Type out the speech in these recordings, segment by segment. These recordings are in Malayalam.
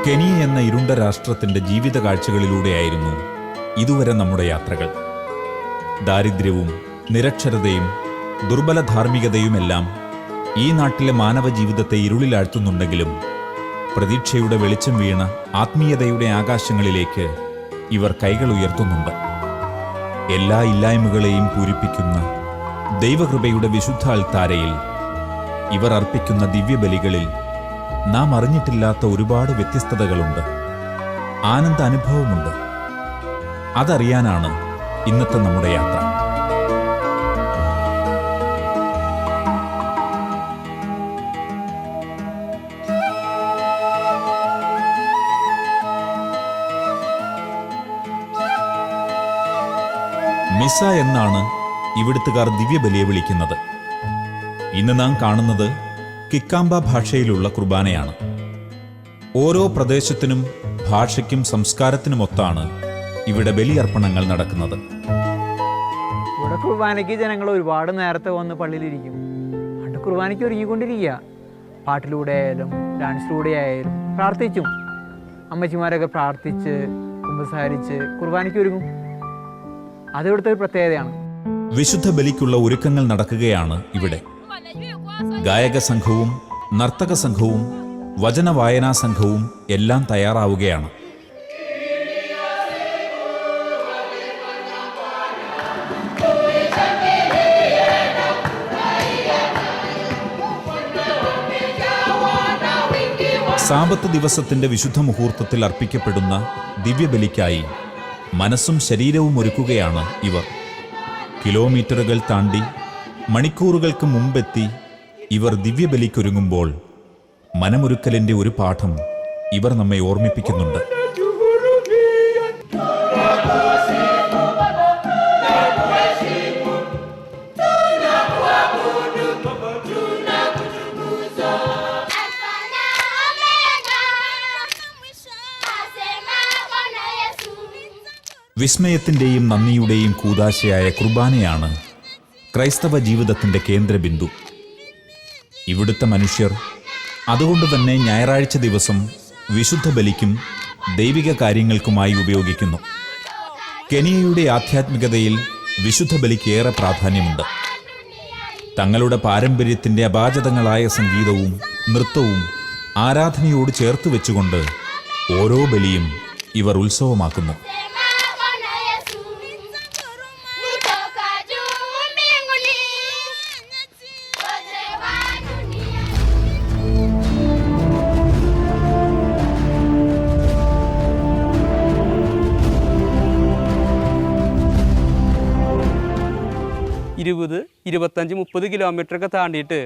കെനിയ എന്ന ഇരുണ്ട രാഷ്ട്രത്തിന്റെ ജീവിത കാഴ്ചകളിലൂടെയായിരുന്നു ഇതുവരെ നമ്മുടെ യാത്രകൾ. ദാരിദ്ര്യവും നിരക്ഷരതയും ദുർബല ധാർമ്മികതയുമെല്ലാം ഈ നാട്ടിലെ മാനവ ജീവിതത്തെ ഇരുളിലാഴ്ത്തുന്നുണ്ടെങ്കിലും പ്രതീക്ഷയുടെ വെളിച്ചം വീണ ആത്മീയതയുടെ ആകാശങ്ങളിലേക്ക് ഇവർ കൈകൾ ഉയർത്തുന്നുണ്ട്. എല്ലാ ഇല്ലായ്മകളെയും പൂരിപ്പിക്കുന്ന ദൈവകൃപയുടെ വിശുദ്ധ അൾത്താരയിൽ ഇവർ അർപ്പിക്കുന്ന ദിവ്യബലികളിൽ നാം അറിഞ്ഞിട്ടില്ലാത്ത ഒരുപാട് വ്യത്യസ്തതകളുണ്ട്, ആനന്ദ അനുഭവമുണ്ട്. അതറിയാനാണ് ഇന്നത്തെ നമ്മുടെ യാത്ര. മിസ എന്നാണ് ഇവിടുത്തുകാർ ദിവ്യബലിയെ വിളിക്കുന്നത്. ഇന്ന് നാം കാണുന്നത് കിക്കാമ്പ ഭാഷയിലുള്ള കുർബാനയാണ്. ഓരോ പ്രദേശത്തിനും ഭാഷയ്ക്കും സംസ്കാരത്തിനുമൊത്താണ് ഇവിടെ ബലിയർപ്പണങ്ങൾ നടക്കുന്നത്. ഇവിടെ കുർബാനയ്ക്ക് ജനങ്ങൾ ഒരുപാട് നേരത്തെ വന്ന് പള്ളിയിലിരിക്കും. പണ്ട് കുർബാനയ്ക്ക് ഒരുങ്ങിക്കൊണ്ടിരിക്കുക. പാട്ടിലൂടെ ആയാലും ഡാൻസിലൂടെ ആയാലും പ്രാർത്ഥിച്ചും അമ്മച്ചിമാരൊക്കെ പ്രാർത്ഥിച്ച് കുമ്പസാരിച്ച് കുർബാനയ്ക്ക് ഒരുങ്ങും. അതിവിടുത്തെ ഒരു പ്രത്യേകതയാണ്. വിശുദ്ധ ബലിക്കുള്ള ഒരുക്കങ്ങൾ നടക്കുകയാണ് ഇവിടെ. ഗായക സംഘവും നർത്തക സംഘവും വചനവായനാ സംഘവും എല്ലാം തയ്യാറാവുകയാണ്. സാബത്ത് ദിവസത്തിന്റെ വിശുദ്ധ മുഹൂർത്തത്തിൽ അർപ്പിക്കപ്പെടുന്ന ദിവ്യബലിക്കായി മനസ്സും ശരീരവും ഒരുക്കുകയാണ് ഇവർ. കിലോമീറ്ററുകൾ താണ്ടി മണിക്കൂറുകൾക്ക് മുമ്പെത്തി ഇവർ ദിവ്യബലിക്കൊരുങ്ങുമ്പോൾ മനമൊരുക്കലിന്റെ ഒരു പാഠം ഇവർ നമ്മെ ഓർമ്മിപ്പിക്കുന്നുണ്ട്. വിസ്മയത്തിന്റെയും നന്ദിയുടെയും കൂദാശയായ കുർബാനയാണ് ക്രൈസ്തവ ജീവിതത്തിന്റെ കേന്ദ്രബിന്ദു. ഇവിടുത്തെ മനുഷ്യർ അതുകൊണ്ട് തന്നെ ഞായറാഴ്ച ദിവസം വിശുദ്ധ ബലിക്കും ദൈവിക കാര്യങ്ങൾക്കുമായി ഉപയോഗിക്കുന്നു. കെനിയയുടെ ആധ്യാത്മികതയിൽ വിശുദ്ധ ബലിക്ക് ഏറെ പ്രാധാന്യമുണ്ട്. തങ്ങളുടെ പാരമ്പര്യത്തിന്റെ അപാചതങ്ങളായ സംഗീതവും നൃത്തവും ആരാധനയോട് ചേർത്ത് വെച്ചുകൊണ്ട് ഓരോ ബലിയും ഇവർ ഉത്സവമാക്കുന്നു. ഇരുപത് 25 30 കിലോമീറ്ററൊക്കെ താണ്ടിയിട്ട്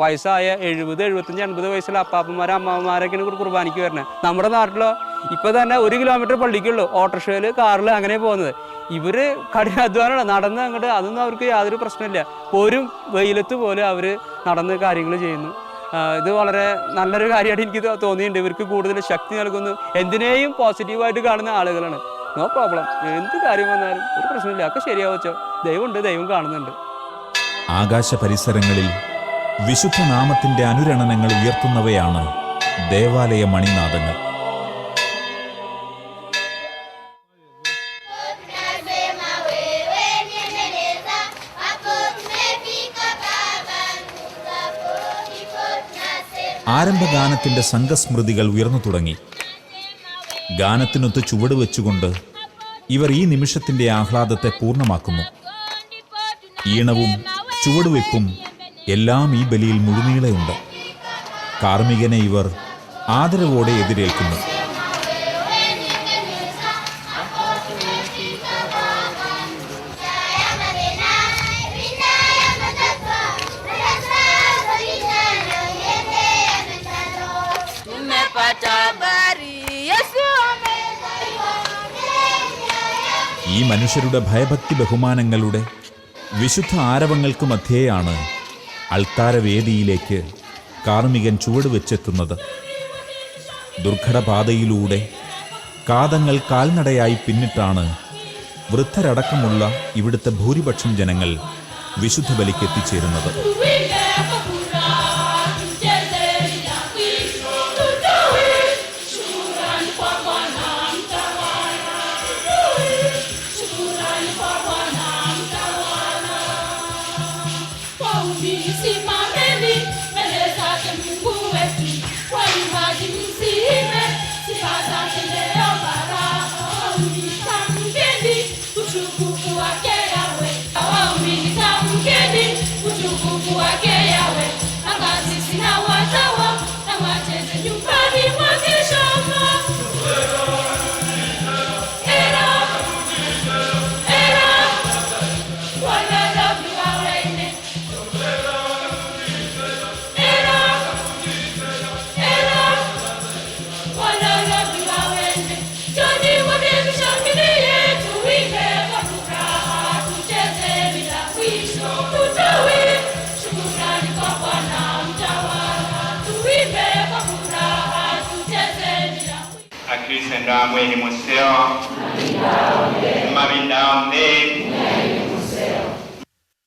വയസ്സായ 70 75 80 വയസ്സുള്ള അപ്പാപ്പന്മാർ അമ്മാവന്മാരൊക്കെയാണ് കുർബാനയ്ക്ക് വരുന്നത്. നമ്മുടെ നാട്ടിലോ ഇപ്പോൾ തന്നെ 1 കിലോമീറ്റർ പള്ളിക്കുള്ളൂ, ഓട്ടോറിക്ഷയിൽ കാറിൽ അങ്ങനെ പോകുന്നത്. ഇവർ കഠിനാധ്വാനമാണ്, നടന്ന് അങ്ങോട്ട്. അതൊന്നും അവർക്ക് യാതൊരു പ്രശ്നമില്ല. പോരും വെയിലത്ത് പോലെ അവർ നടന്ന് കാര്യങ്ങൾ ചെയ്യുന്നു. ഇത് വളരെ നല്ലൊരു കാര്യമായിട്ട് എനിക്ക് തോന്നിയിട്ടുണ്ട്. ഇവർക്ക് കൂടുതൽ ശക്തി നൽകുന്നു. എന്തിനേയും പോസിറ്റീവായിട്ട് കാണുന്ന ആളുകളാണ്. നോ പ്രോബ്ലം, എന്ത് കാര്യം വന്നാലും ഒരു പ്രശ്നമില്ല, ഒക്കെ ശരിയാവച്ചോ. ദൈവമുണ്ട്, ദൈവം കാണുന്നുണ്ട്. ആകാശ പരിസരങ്ങളിൽ വിശുദ്ധ നാമത്തിന്റെ അനുരണനങ്ങൾ ഉയർത്തുന്നവയാണ് ദേവാലയ മണിനാദങ്ങൾ. ആരംഭഗാനത്തിന്റെ സംഘസ്മൃതികൾ ഉയർന്നു തുടങ്ങി. ഗാനത്തിനൊത്ത് ചുവട് വെച്ചുകൊണ്ട് ഇവർ ഈ നിമിഷത്തിന്റെ ആഹ്ലാദത്തെ പൂർണ്ണമാക്കുന്നു. ഈണവും ചുവടുവെപ്പും എല്ലാം ഈ ബലിയിൽ മുഴുനീളയുണ്ട്. കാർമികനെ ഇവർ ആദരവോടെ എതിരേൽക്കുന്നു. ഈ മനുഷ്യരുടെ ഭയഭക്തി ബഹുമാനങ്ങളുടെ വിശുദ്ധ ആരവങ്ങൾക്ക് മധ്യേയാണ് അൾത്താരവേദിയിലേക്ക് കാർമികൻ ചുവടുവെച്ചെത്തുന്നത്. ദുർഘടപാതയിലൂടെ കാതങ്ങൾ കാൽനടയായി പിന്നിട്ടാണ് വൃദ്ധരടക്കമുള്ള ഇവിടുത്തെ ഭൂരിപക്ഷം ജനങ്ങൾ വിശുദ്ധ ബലിക്ക് എത്തിച്ചേരുന്നത്.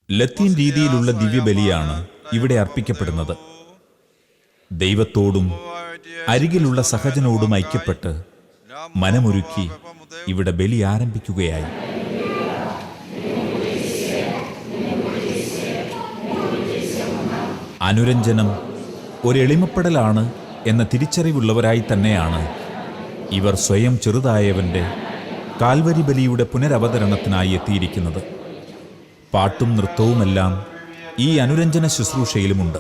ലത്തീൻ രീതിയിലുള്ള ദിവ്യബലിയാണ് ഇവിടെ അർപ്പിക്കപ്പെടുന്നത്. ദൈവത്തോടും അരികിലുള്ള സഹജനോടും ഐക്യപ്പെട്ട് മനമൊരുക്കി ഇവിടെ ബലി ആരംഭിക്കുകയായി. അനുരഞ്ജനം ഒരെളിമപ്പെടലാണ് എന്ന തിരിച്ചറിവുള്ളവരായി തന്നെയാണ് ഇവർ സ്വയം ചെറുതായവന്റെ കാൽവരി ബലിയുടെ പുനരവതരണത്തിനായി എത്തിയിരിക്കുന്നത്. പാട്ടും നൃത്തവുമെല്ലാം ഈ അനുരഞ്ജന ശുശ്രൂഷയിലുമുണ്ട്.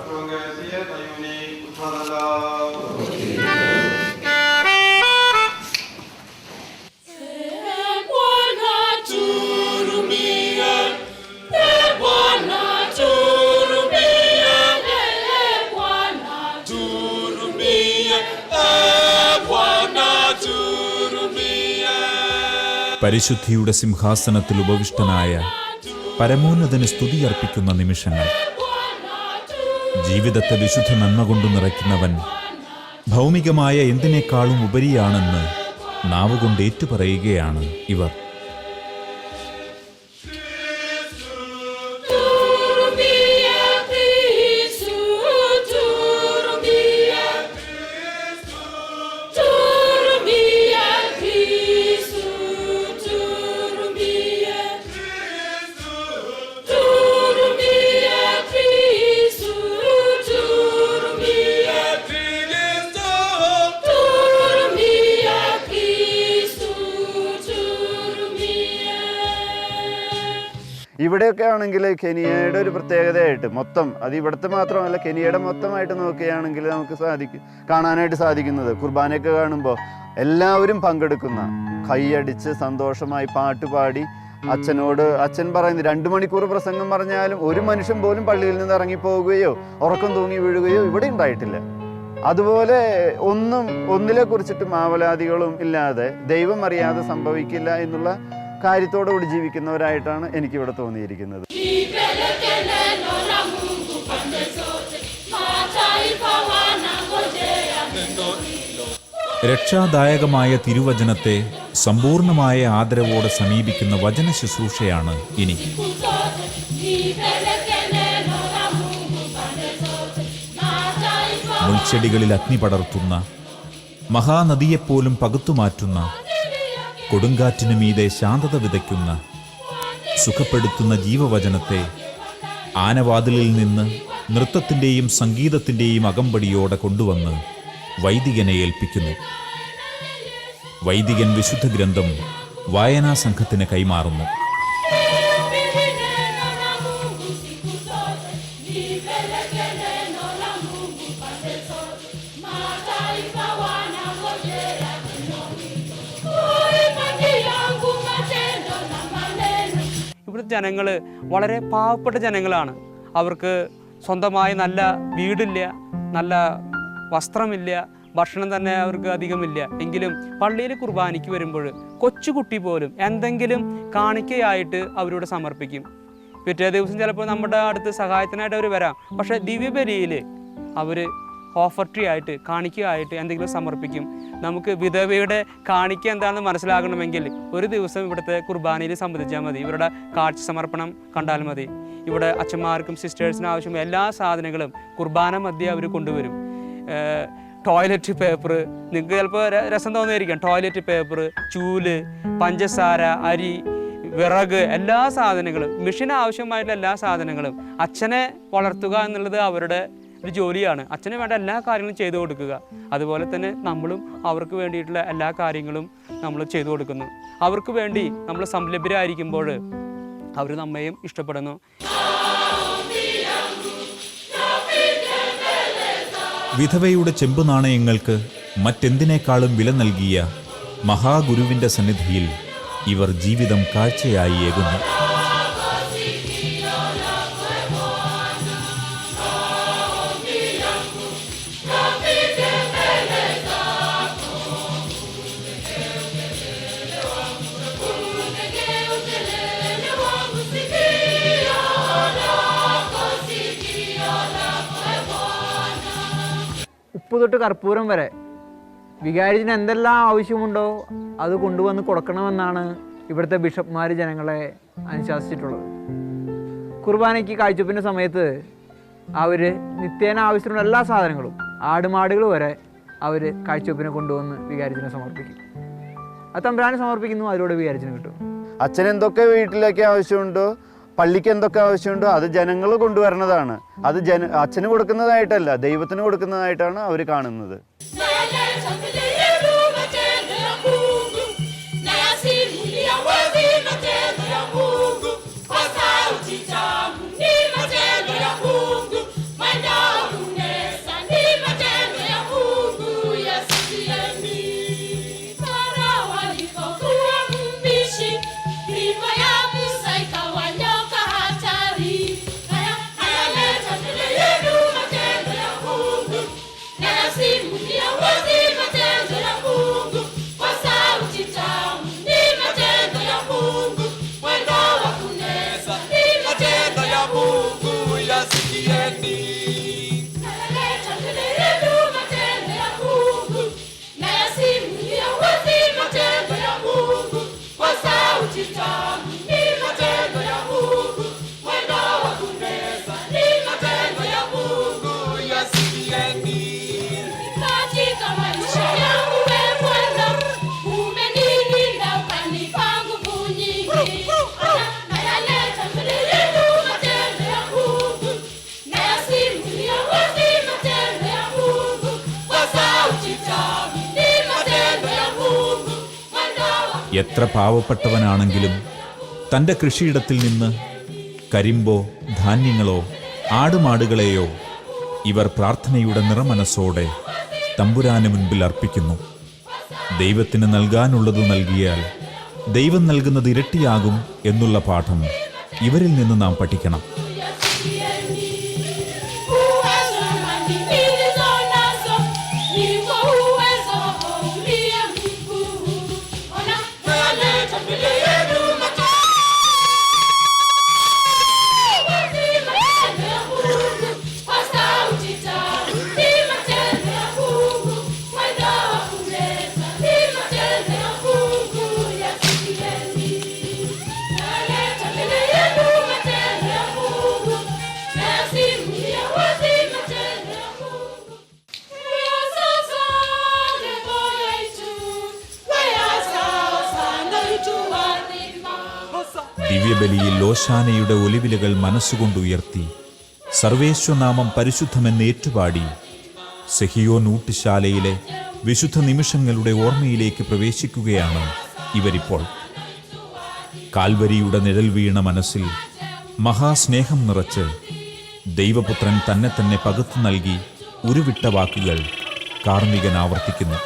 പരിശുദ്ധിയുടെ സിംഹാസനത്തിൽ ഉപവിഷ്ടനായ പരമോന്നതന് സ്തുതിയർപ്പിക്കുന്ന നിമിഷങ്ങൾ. ജീവിതത്തെ വിശുദ്ധ നന്മ കൊണ്ടു നിറയ്ക്കുന്നവൻ ഭൗമികമായ എന്തിനേക്കാളും ഉപരിയാണെന്ന് നാവുകൊണ്ട് ഏറ്റുപറയുകയാണ് ഇവർ. ഇവിടെയൊക്കെ ആണെങ്കിൽ കെനിയയുടെ ഒരു പ്രത്യേകതയായിട്ട് മൊത്തം, അത് ഇവിടുത്തെ മാത്രമല്ല കെനിയയുടെ മൊത്തമായിട്ട് നോക്കുകയാണെങ്കിൽ നമുക്ക് കാണാനായിട്ട് സാധിക്കുന്നത്, കുർബാനയൊക്കെ കാണുമ്പോൾ എല്ലാവരും പങ്കെടുക്കുന്ന, കൈയടിച്ച് സന്തോഷമായി പാട്ടുപാടി അച്ഛൻ പറയുന്നത് 2 മണിക്കൂർ പ്രസംഗം പറഞ്ഞാലും ഒരു മനുഷ്യൻ പോലും പള്ളിയിൽ നിന്ന് ഇറങ്ങിപ്പോവുകയോ ഉറക്കം തൂങ്ങി വീഴുകയോ ഇവിടെ ഉണ്ടായിട്ടില്ല. അതുപോലെ ഒന്നിലെ കുറിച്ചിട്ടും ആവലാതികളും ഇല്ലാതെ ദൈവം അറിയാതെ സംഭവിക്കില്ല എന്നുള്ള കാര്യത്തോടുകൂടി ജീവിക്കുന്നവരായിട്ടാണ് എനിക്കിവിടെ തോന്നിയിരിക്കുന്നത്. രക്ഷാദായകമായ തിരുവചനത്തെ സമ്പൂർണമായ ആദരവോടെ സമീപിക്കുന്ന വചന ശുശ്രൂഷയാണ് ഇനി. മുൾച്ചെടികളിൽ അഗ്നി പടർത്തുന്ന, മഹാനദിയെപ്പോലും പകുത്തുമാറ്റുന്ന, കൊടുങ്കാറ്റിനു മീതെ ശാന്തത വിതയ്ക്കുന്ന, സുഖപ്പെടുത്തുന്ന ജീവവചനത്തെ ആനവാതിലിൽ നിന്ന് നൃത്തത്തിൻ്റെയും സംഗീതത്തിൻ്റെയും അകമ്പടിയോടെ കൊണ്ടുവന്ന് വൈദികനെ ഏൽപ്പിക്കുന്നു. വൈദികൻ വിശുദ്ധ ഗ്രന്ഥം വായനാ സംഘത്തിന് കൈമാറുന്നു. ഇവിടുത്തെ ജനങ്ങൾ വളരെ പാവപ്പെട്ട ജനങ്ങളാണ്. അവർക്ക് സ്വന്തമായി നല്ല വീടില്ല, നല്ല വസ്ത്രമില്ല, ഭക്ഷണം തന്നെ അവർക്ക് അധികമില്ല. എങ്കിലും പള്ളിയിൽ കുർബാനയ്ക്ക് വരുമ്പോൾ കൊച്ചുകുട്ടി പോലും എന്തെങ്കിലും കാണിക്കയായിട്ട് അവരോട് സമർപ്പിക്കും. പിറ്റേ ദിവസം ചിലപ്പോൾ നമ്മുടെ അടുത്ത് സഹായത്തിനായിട്ട് അവർ വരാം. പക്ഷേ ദിവ്യബലിയിൽ അവർ ഓഫർട്രി ആയിട്ട്, കാണിക്കയായിട്ട് എന്തെങ്കിലും സമർപ്പിക്കും. നമുക്ക് വിധവയുടെ കാണിക്ക എന്താണെന്ന് മനസ്സിലാകണമെങ്കിൽ ഒരു ദിവസം ഇവിടുത്തെ കുർബാനയിൽ സംബന്ധിച്ചാൽ മതി. ഇവരുടെ കാഴ്ച സമർപ്പണം കണ്ടാൽ മതി. ഇവിടെ അച്ഛന്മാർക്കും സിസ്റ്റേഴ്സിനും ആവശ്യമായ എല്ലാ സാധനങ്ങളും കുർബാന മധ്യേ അവർ കൊണ്ടുവരും. ടോയ്ലറ്റ് പേപ്പർ, നിങ്ങൾക്ക് ചിലപ്പോൾ രസം തോന്നിയിരിക്കാം, ടോയ്ലറ്റ് പേപ്പർ, ചൂല്, പഞ്ചസാര, അരി, വിറക്, എല്ലാ സാധനങ്ങളും, മിഷൻ ആവശ്യമായിട്ടുള്ള എല്ലാ സാധനങ്ങളും അച്ഛനെ വളർത്തുക എന്നുള്ളത് അവരുടെ ഒരു ജോലിയാണ്. അച്ഛന് വേണ്ട എല്ലാ കാര്യങ്ങളും ചെയ്തു കൊടുക്കുക. അതുപോലെ തന്നെ നമ്മളും അവർക്ക് വേണ്ടിയിട്ടുള്ള എല്ലാ കാര്യങ്ങളും നമ്മൾ ചെയ്തു കൊടുക്കുന്നു. അവർക്ക് വേണ്ടി നമ്മൾ സംലഭ്യരായിരിക്കുമ്പോൾ അവർ നമ്മയും ഇഷ്ടപ്പെടുന്നു. വിധവയുടെ ചെമ്പു നാണയങ്ങൾക്ക് മറ്റെന്തിനേക്കാളും വില നൽകിയ മഹാഗുരുവിൻ്റെ സന്നിധിയിൽ ഇവർ ജീവിതം കാഴ്ചയായി ഏകുന്നു. ഉപ്പ് തൊട്ട് കർപ്പൂരം വരെ വികാരിച്ചിന് എന്തെല്ലാം ആവശ്യമുണ്ടോ അത് കൊണ്ടുവന്ന് കൊടുക്കണമെന്നാണ് ഇവിടുത്തെ ബിഷപ്പ്മാർ ജനങ്ങളെ അനുശാസിച്ചിട്ടുള്ളത്. കുർബാനയ്ക്ക് കാഴ്ചവെപ്പിൻ്റെ സമയത്ത് അവർ നിത്യേന ആവശ്യമുള്ള എല്ലാ സാധനങ്ങളും, ആടുമാടുകൾ വരെ അവർ കാഴ്ചവെപ്പിനെ കൊണ്ടുവന്ന് വികാരിച്ചിനെ സമർപ്പിക്കും. അത് തമ്പുരാനെ സമർപ്പിക്കുന്നു, അതിലൂടെ വികാരിച്ചിന് കിട്ടും. അച്ഛന് എന്തൊക്കെ വീട്ടിലേക്ക് ആവശ്യമുണ്ടോ, പള്ളിക്ക് എന്തൊക്കെ ആവശ്യമുണ്ടോ അത് ജനങ്ങൾ കൊണ്ടുവരണതാണ്. അത് അച്ഛന് കൊടുക്കുന്നതായിട്ടല്ല, ദൈവത്തിന് കൊടുക്കുന്നതായിട്ടാണ് അവർ കാണുന്നത്. എത്ര പാവപ്പെട്ടവനാണെങ്കിലും തൻ്റെ കൃഷിയിടത്തിൽ നിന്ന് കരിമ്പോ ധാന്യങ്ങളോ ആടുമാടുകളെയോ ഇവർ പ്രാർത്ഥനയുടെ നിറമനസ്സോടെ തമ്പുരാന് മുൻപിൽ അർപ്പിക്കുന്നു. ദൈവത്തിന് നൽകാനുള്ളത് നൽകിയാൽ ദൈവം നൽകുന്നത് ഇരട്ടിയാകും എന്നുള്ള പാഠം ഇവരിൽ നിന്ന് നാം പഠിക്കണം. ദിവ്യബലിയിൽ ഓശാനയുടെ ഒലിവിലകൾ മനസ്സുകൊണ്ടുയർത്തി സർവേശ്വനാമം പരിശുദ്ധമെന്ന് ഏറ്റുപാടി സെഹിയോൻ ഊട്ടുശാലയിലെ വിശുദ്ധ നിമിഷങ്ങളുടെ ഓർമ്മയിലേക്ക് പ്രവേശിക്കുകയാണ് ഇവരിപ്പോൾ. കാൽവരിയുടെ നിഴൽ വീണ മനസ്സിൽ മഹാസ്നേഹം നിറച്ച് ദൈവപുത്രൻ തന്നെ തന്നെ പകുത്തു നൽകി ഉരുവിട്ട വാക്കുകൾ കാർമ്മികൻ ആവർത്തിക്കുന്നു.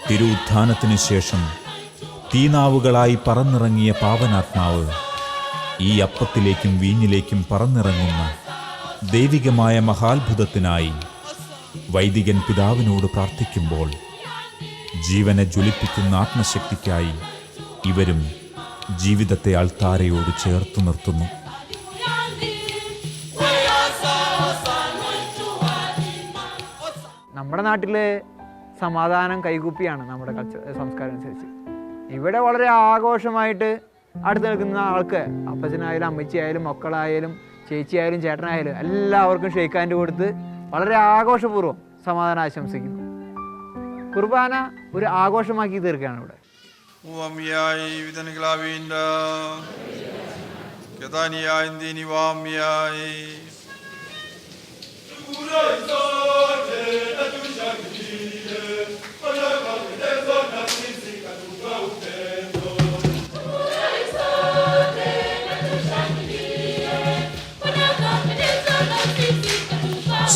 തിരുഉത്ഥാനത്തിനു ശേഷം തീനാവുകളായി പറന്നിറങ്ങിയ പാവനാത്മാവ് ഈ അപ്പത്തിലേക്കും വീഞ്ഞിലേക്കും പറന്നിറങ്ങുന്ന ദൈവികമായ മഹാത്ഭുതത്തിനായി വൈദികൻ പിതാവിനോട് പ്രാർത്ഥിക്കുമ്പോൾ ജീവനെ ജ്വലിപ്പിക്കുന്ന ആത്മശക്തിക്കായി ഇവരും ജീവിതത്തെ അൾത്താരയോട് ചേർത്തു നിർത്തുന്നു. നമ്മുടെ നാട്ടിൽ സമാധാനം കൈകൂപ്പിയാണ് നമ്മുടെ സംസ്കാരം അനുസരിച്ച്. ഇവിടെ വളരെ ആഘോഷമായിട്ട് അടുത്ത് നിൽക്കുന്ന ആൾക്ക് അപ്പച്ചനായാലും അമ്മച്ചിയായാലും മക്കളായാലും ചേച്ചിയായാലും ചേട്ടനായാലും എല്ലാവർക്കും ഷെയ്ക്ക് ഹാൻഡ് കൊടുത്ത് വളരെ ആഘോഷപൂർവ്വം സമാധാനം ആശംസിക്കുന്നു. കുർബാന ഒരു ആഘോഷമാക്കി തീർക്കുകയാണ് ഇവിടെ. Uamiai Vitaniklavinda Katania Indini Wamiai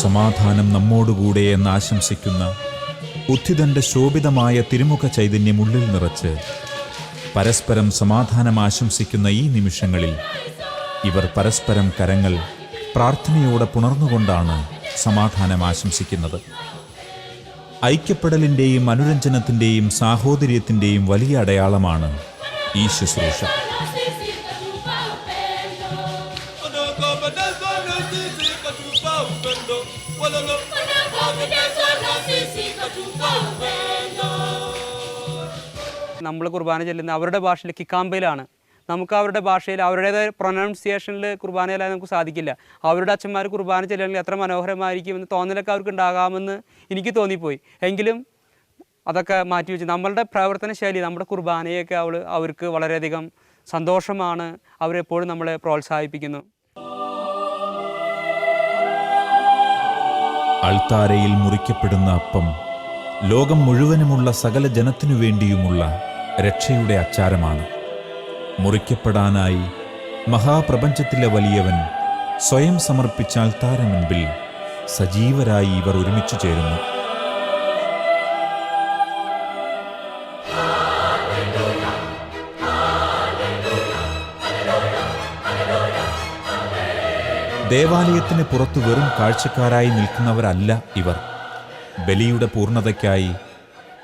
സമാധാനം നമ്മോടുകൂടെ എന്ന് ആശംസിക്കുന്ന ഉത്ഥിതന്റെ ശോഭിതമായ തിരുമുഖ ചൈതന്യം ഉള്ളിൽ നിറച്ച് പരസ്പരം സമാധാനം ആശംസിക്കുന്ന ഈ നിമിഷങ്ങളിൽ ഇവർ പരസ്പരം കരങ്ങൾ പ്രാർത്ഥനയോടെ പുണർന്നുകൊണ്ടാണ് സമാധാനം ആശംസിക്കുന്നത്. ഐക്യപ്പെടലിൻ്റെയും അനുരഞ്ജനത്തിൻ്റെയും സാഹോദര്യത്തിൻ്റെയും വലിയ അടയാളമാണ് ഈ ശുശ്രൂഷ. നമ്മൾ കുർബാന ചെല്ലുന്ന അവരുടെ ഭാഷയിൽ കിക്കാമ്പയിലാണ്. നമുക്ക് അവരുടെ ഭാഷയിൽ അവരുടേതായ പ്രൊനൗൺസിയേഷനിൽ കുർബാന ചെല്ലാൻ നമുക്ക് സാധിക്കില്ല. അവരുടെ അച്ഛന്മാർ കുർബാന ചെല്ലുകയാണെങ്കിൽ എത്ര മനോഹരമായിരിക്കുമെന്ന് തോന്നലൊക്കെ അവർക്ക് ഉണ്ടാകാമെന്ന് എനിക്ക് തോന്നിപ്പോയി. എങ്കിലും അതൊക്കെ മാറ്റിവെച്ച് നമ്മളുടെ പ്രവർത്തന ശൈലി, നമ്മുടെ കുർബാനയൊക്കെ അവർക്ക് വളരെയധികം സന്തോഷമാണ്. അവരെപ്പോഴും നമ്മളെ പ്രോത്സാഹിപ്പിക്കുന്നു. അൾത്താരയിൽ മുറിക്കപ്പെടുന്ന അപ്പം ലോകം മുഴുവനുമുള്ള സകല ജനത്തിനു വേണ്ടിയുമുള്ള രക്ഷയുടെ അച്ചാരമാണ്. മുറിക്കപ്പെടാനായി മഹാപ്രപഞ്ചത്തിലെ വലിയവൻ സ്വയം സമർപ്പിച്ച അൾത്താര മുൻപിൽ സജീവരായി ഇവർ ഒരുമിച്ചു ചേരുന്നു. ദേവാലയത്തിന് പുറത്തു വെറും കാഴ്ചക്കാരായി നിൽക്കുന്നവരല്ല ഇവർ. ബലിയുടെ പൂർണ്ണതയ്ക്കായി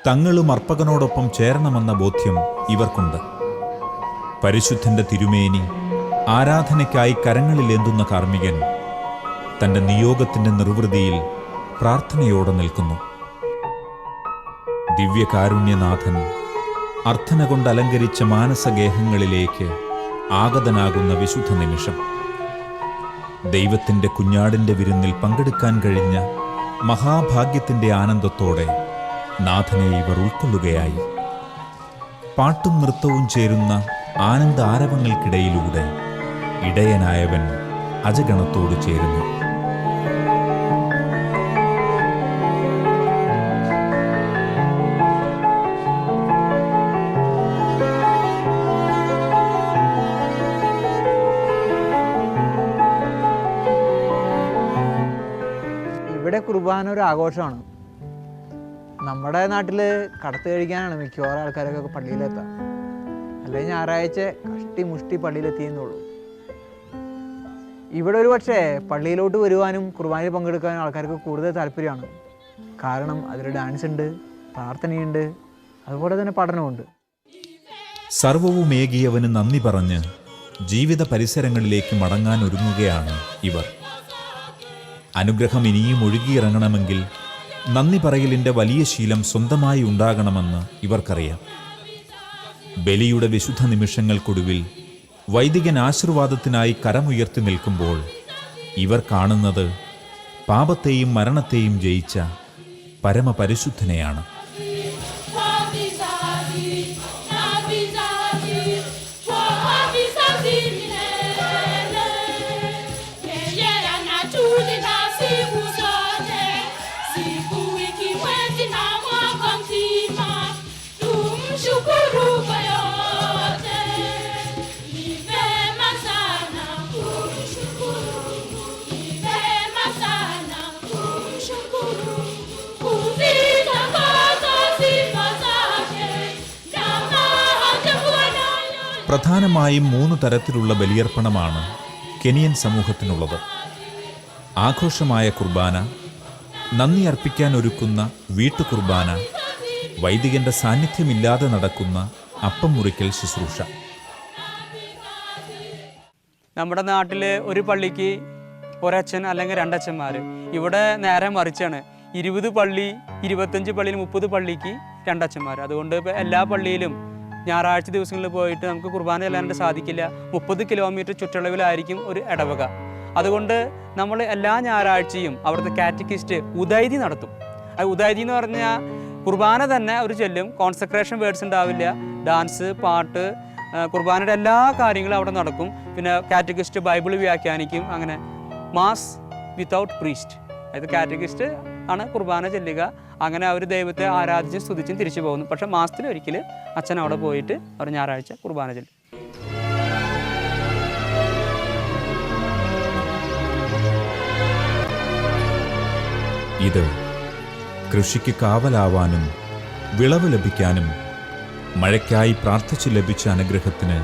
തങ്ങളും അർപ്പകനോടൊപ്പം ചേരണമെന്ന ബോധ്യം ഇവർക്കുണ്ട്. പരിശുദ്ധന്റെ തിരുമേനി ആരാധനയ്ക്കായി കരങ്ങളിലേന്തുന്ന കാർമ്മികൻ തന്റെ നിയോഗത്തിന്റെ നിർവൃതിയിൽ പ്രാർത്ഥനയോടെ നിൽക്കുന്നു. ദിവ്യകാരുണ്യനാഥൻ അർത്ഥന കൊണ്ട് അലങ്കരിച്ച മാനസഗേഹങ്ങളിലേക്ക് ആഗതനാകുന്ന വിശുദ്ധ നിമിഷം. ദൈവത്തിൻ്റെ കുഞ്ഞാടിൻ്റെ വിരുന്നിൽ പങ്കെടുക്കാൻ കഴിഞ്ഞ മഹാഭാഗ്യത്തിൻ്റെ ആനന്ദത്തോടെ നാഥനെ ഇവർ ഉൾക്കൊള്ളുകയായി. പാട്ടും നൃത്തവും ചേരുന്ന ആനന്ദ ആരവങ്ങൾക്കിടയിലൂടെ ഇടയനായവൻ അജഗണത്തോട് ചേരുന്നു. ഇവിടെ കുർബാന ഒരു ആഘോഷമാണ്. നമ്മുടെ നാട്ടിൽ കടത്ത് കഴിക്കാനാണ് മിക്കവാറും ആൾക്കാരൊക്കെ പള്ളിയിലെത്താം. അല്ലെങ്കിൽ ഞായറാഴ്ച കഷ്ടി മുഷ്ടി പള്ളിയിലെത്തിയെന്നുള്ളൂ. ഇവിടെ ഒരു പക്ഷേ പള്ളിയിലോട്ട് വരുവാനും കുർബാനയിൽ പങ്കെടുക്കാനും ആൾക്കാർക്ക് കൂടുതൽ താല്പര്യമാണ്. കാരണം അതിൽ ഡാൻസ് ഉണ്ട്, പ്രാർത്ഥനയുണ്ട്, അതുപോലെ തന്നെ പഠനമുണ്ട്. സർവവുമേകിയവന് നന്ദി പറഞ്ഞ് ജീവിത പരിസരങ്ങളിലേക്ക് മടങ്ങാൻ ഒരുങ്ങുകയാണ് ഇവർ. അനുഗ്രഹം ഇനിയും ഒഴുകിയിറങ്ങണമെങ്കിൽ നന്ദി പറയലിൻ്റെ വലിയ ശീലം സ്വന്തമായി ഉണ്ടാകണമെന്ന് ഇവർക്കറിയാം. ബലിയുടെ വിശുദ്ധ നിമിഷങ്ങൾക്കൊടുവിൽ വൈദികൻ ആശീർവാദത്തിനായി കരമുയർത്തി നിൽക്കുമ്പോൾ ഇവർ കാണുന്നത് പാപത്തെയും മരണത്തെയും ജയിച്ച പരമപരിശുദ്ധനെയാണ്. പ്രധാനമായും 3 തരത്തിലുള്ള ബലിയർപ്പണമാണ് കെനിയൻ സമൂഹത്തിനുള്ളത്. ആഘോഷമായ കുർബാന, നന്ദി അർപ്പിക്കാൻ ഒരുക്കുന്ന വീട്ടുകുർബാന, വൈദികന്റെ സാന്നിധ്യമില്ലാതെ നടക്കുന്ന അപ്പം മുറിക്കൽ ശുശ്രൂഷ. നമ്മുടെ നാട്ടിൽ ഒരു പള്ളിക്ക് ഒരച്ഛൻ അല്ലെങ്കിൽ 2 അച്ഛന്മാർ. ഇവിടെ നേരെ മറിച്ചാണ്. 20 പള്ളി, 25 പള്ളിയിൽ 30 പള്ളിക്ക് 2 അച്ഛന്മാർ. അതുകൊണ്ട് ഇപ്പോൾ എല്ലാ പള്ളിയിലും ഞായറാഴ്ച ദിവസങ്ങളിൽ പോയിട്ട് നമുക്ക് കുർബാന ചെല്ലാനായിട്ട് സാധിക്കില്ല. 30 കിലോമീറ്റർ ചുറ്റളവിലായിരിക്കും ഒരു ഇടവക. അതുകൊണ്ട് നമ്മൾ എല്ലാ ഞായറാഴ്ചയും അവിടുത്തെ കാറ്റക്കിസ്റ്റ് ഉദൈതി നടത്തും. അത് ഉദൈതി എന്ന് പറഞ്ഞാൽ കുർബാന തന്നെ ഒരു ചൊല്ലും, കോൺസെക്രേഷൻ വേർഡ്സ് ഉണ്ടാവില്ല, ഡാൻസ്, പാട്ട്, കുർബാനയുടെ എല്ലാ കാര്യങ്ങളും അവിടെ നടക്കും. പിന്നെ കാറ്റഗിസ്റ്റ് ബൈബിൾ വ്യാഖ്യാനിക്കും. അങ്ങനെ മാസ് വിത്തൗട്ട് പ്രീസ്റ്റ്, അതായത് കാറ്റഗിസ്റ്റ് ആണ് കുർബാന ചെല്ലുക. അങ്ങനെ അവർ ദൈവത്തെ ആരാധിച്ചും സ്തുതിച്ചും തിരിച്ചു പോകുന്നു. പക്ഷേ മാസത്തിലൊരിക്കൽ അച്ഛൻ അവിടെ പോയിട്ട് അവർ ഞായറാഴ്ച കുർബാന ചെല്ലും. ഇത് കൃഷിക്ക് കാവലാവാനും വിളവ് ലഭിക്കാനും മഴയ്ക്കായി പ്രാർത്ഥിച്ചു ലഭിച്ച അനുഗ്രഹത്തിന്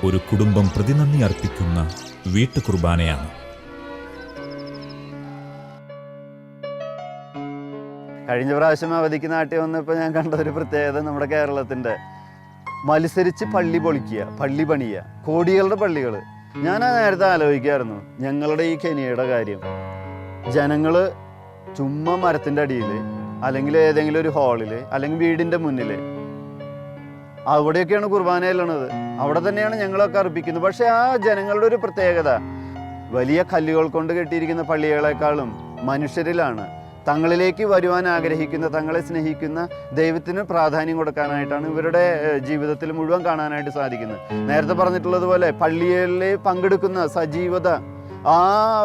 ഒരു കുടുംബം പ്രതിനന്ദി അർപ്പിക്കുന്ന വീട്ടുകുർബാനയാണ്. കഴിഞ്ഞ പ്രാവശ്യം അവധിക്ക് നാട്ടിൽ വന്നപ്പോൾ ഞാൻ കണ്ടൊരു പ്രത്യേകത, നമ്മുടെ കേരളത്തിൻ്റെ മത്സരിച്ച് പള്ളി പൊളിക്കുക, പള്ളി പണിയുക, കോടികളുടെ പള്ളികൾ. ഞാൻ നേരത്തെ ആലോചിക്കായിരുന്നു ഞങ്ങളുടെ ഈ കെനിയയുടെ കാര്യം. ജനങ്ങൾ ചുമ്മാ മരത്തിൻ്റെ അടിയിൽ അല്ലെങ്കിൽ ഏതെങ്കിലും ഒരു ഹാളിൽ അല്ലെങ്കിൽ വീടിൻ്റെ മുന്നിൽ അവിടെയൊക്കെയാണ് കുർബാന ചെല്ലണത്. അവിടെ തന്നെയാണ് ഞങ്ങളൊക്കെ അർപ്പിക്കുന്നത്. പക്ഷേ ആ ജനങ്ങളുടെ ഒരു പ്രത്യേകത വലിയ കല്ലുകൾ കൊണ്ട് കെട്ടിയിരിക്കുന്ന പള്ളികളെക്കാളും മനുഷ്യരിലാണ്. തങ്ങളിലേക്ക് വരുവാൻ ആഗ്രഹിക്കുന്ന, തങ്ങളെ സ്നേഹിക്കുന്ന ദൈവത്തിന് പ്രാധാന്യം കൊടുക്കാനായിട്ടാണ് ഇവരുടെ ജീവിതത്തിൽ മുഴുവൻ കാണാനായിട്ട് സാധിക്കുന്നത്. നേരത്തെ പറഞ്ഞിട്ടുള്ളതുപോലെ പള്ളികളിൽ പങ്കെടുക്കുന്ന സജീവത, ആ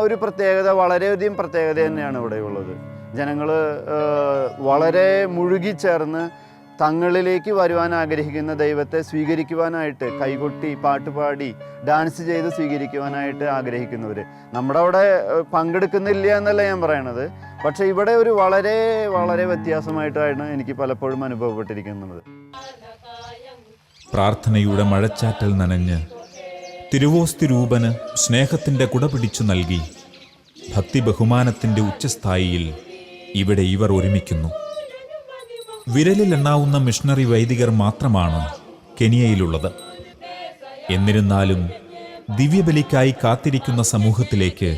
ഒരു പ്രത്യേകത വളരെയധികം പ്രത്യേകത തന്നെയാണ് ഇവിടെ ഉള്ളത്. ജനങ്ങൾ വളരെ മുഴുകിച്ചേർന്ന് തങ്ങളിലേക്ക് വരുവാൻ ആഗ്രഹിക്കുന്ന ദൈവത്തെ സ്വീകരിക്കുവാനായിട്ട് കൈകൊട്ടി, പാട്ടുപാടി, ഡാൻസ് ചെയ്ത് സ്വീകരിക്കുവാനായിട്ട് ആഗ്രഹിക്കുന്നവർ. നമ്മുടെ അവിടെ പങ്കെടുക്കുന്നില്ല എന്നല്ല ഞാൻ പറയണത്, പക്ഷേ ഇവിടെ ഒരു വളരെ വളരെ വ്യത്യാസമായിട്ടാണ് എനിക്ക് പലപ്പോഴും അനുഭവപ്പെട്ടിരിക്കുന്നത്. പ്രാർത്ഥനയുടെ മഴച്ചാറ്റൽ നനഞ്ഞ് തിരുവോസ്തി രൂപന് സ്നേഹത്തിൻ്റെ കുട പിടിച്ചു നൽകി ഭക്തി ബഹുമാനത്തിൻ്റെ ഉച്ചസ്ഥായിയിൽ ഇവിടെ ഇവർ ഒരുമിക്കുന്നു. വിരലിലെണ്ണാവുന്ന മിഷണറി വൈദികർ മാത്രമാണ് കെനിയയിലുള്ളത്. എന്നിരുന്നാലും ദിവ്യബലിക്കായി കാത്തിരിക്കുന്ന സമൂഹത്തിലേക്ക്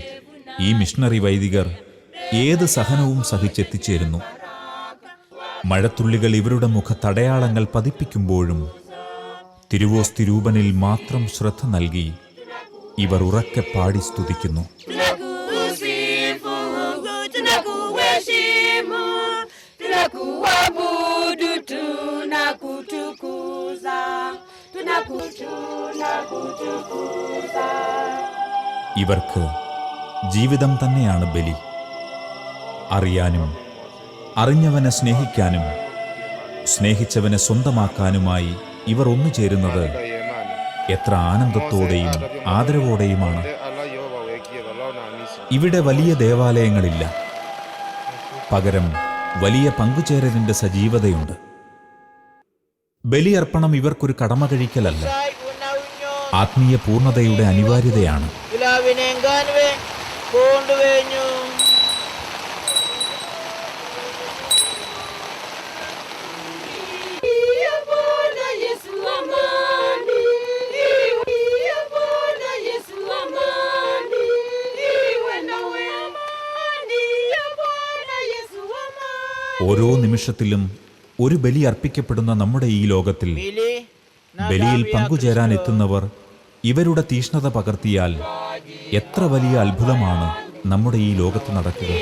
ഈ മിഷണറി വൈദികർ ഏത് സഹനവും സഹിച്ചെത്തിച്ചേരുന്നു. മഴത്തുള്ളികൾ ഇവരുടെ മുഖത്തടയാളങ്ങൾ പതിപ്പിക്കുമ്പോഴും തിരുവോസ്തി രൂപനിൽ മാത്രം ശ്രദ്ധ നൽകി ഇവർ ഉറക്കെ പാടി സ്തുതിക്കുന്നു. ഇവർക്ക് ജീവിതം തന്നെയാണ് ബലി. അറിയാനും അറിഞ്ഞവനെ സ്നേഹിക്കാനും സ്നേഹിച്ചവനെ സ്വന്തമാക്കാനുമായി ഇവർ ഒന്നുചേരുന്നത് എത്ര ആനന്ദത്തോടെയും ആദരവോടെയുമാണ്. ഇവിടെ വലിയ ദേവാലയങ്ങളില്ല, പകരം വലിയ പങ്കുചേരലിന്റെ സജീവതയുണ്ട്. ബലിയർപ്പണം ഇവർക്കൊരു കടമ കഴിക്കലല്ല, ആത്മീയ പൂർണ്ണതയുടെ അനിവാര്യതയാണ്. ഓരോ നിമിഷത്തിലും ഒരു ബലി അർപ്പിക്കപ്പെടുന്ന നമ്മുടെ ഈ ലോകത്തിൽ ബലിയിൽ പങ്കുചേരാൻ എത്തുന്നവർ ഇവരുടെ തീഷ്ണത പകർത്തിയാൽ എത്ര വലിയ അത്ഭുതമാണ് നമ്മുടെ ഈ ലോകത്ത് നടക്കുക.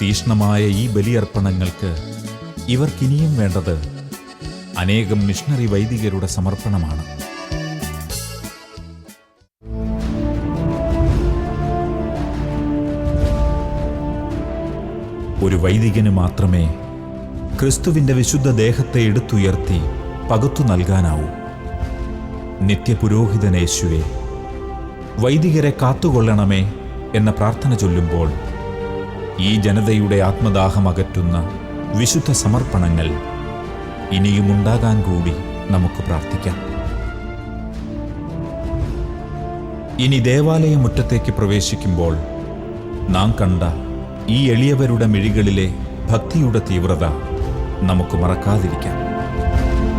തീഷ്ണമായ ഈ ബലിയർപ്പണങ്ങൾക്ക് ഇവർക്കിനിയും വേണ്ടത് അനേകം മിഷണറി വൈദികരുടെ സമർപ്പണമാണ്. ഒരു വൈദികന് മാത്രമേ ക്രിസ്തുവിൻ്റെ വിശുദ്ധ ദേഹത്തെ എടുത്തുയർത്തി പകുത്തു നൽകാനാവൂ. നിത്യപുരോഹിതനേശുവേ, വൈദികരെ കാത്തുകൊള്ളണമേ എന്ന പ്രാർത്ഥന ചൊല്ലുമ്പോൾ ഈ ജനതയുടെ ആത്മദാഹം അകറ്റുന്ന വിശുദ്ധ സമർപ്പണങ്ങൾ ഇനിയും ഉണ്ടാകാൻ കൂടി നമുക്ക് പ്രാർത്ഥിക്കാം. ഇനി ദേവാലയമുറ്റത്തേക്ക് പ്രവേശിക്കുമ്പോൾ നാം കണ്ട ഈ എളിയവരുടെ മിഴികളിലെ ഭക്തിയുടെ തീവ്രത നമുക്ക് മറക്കാതിരിക്കാം.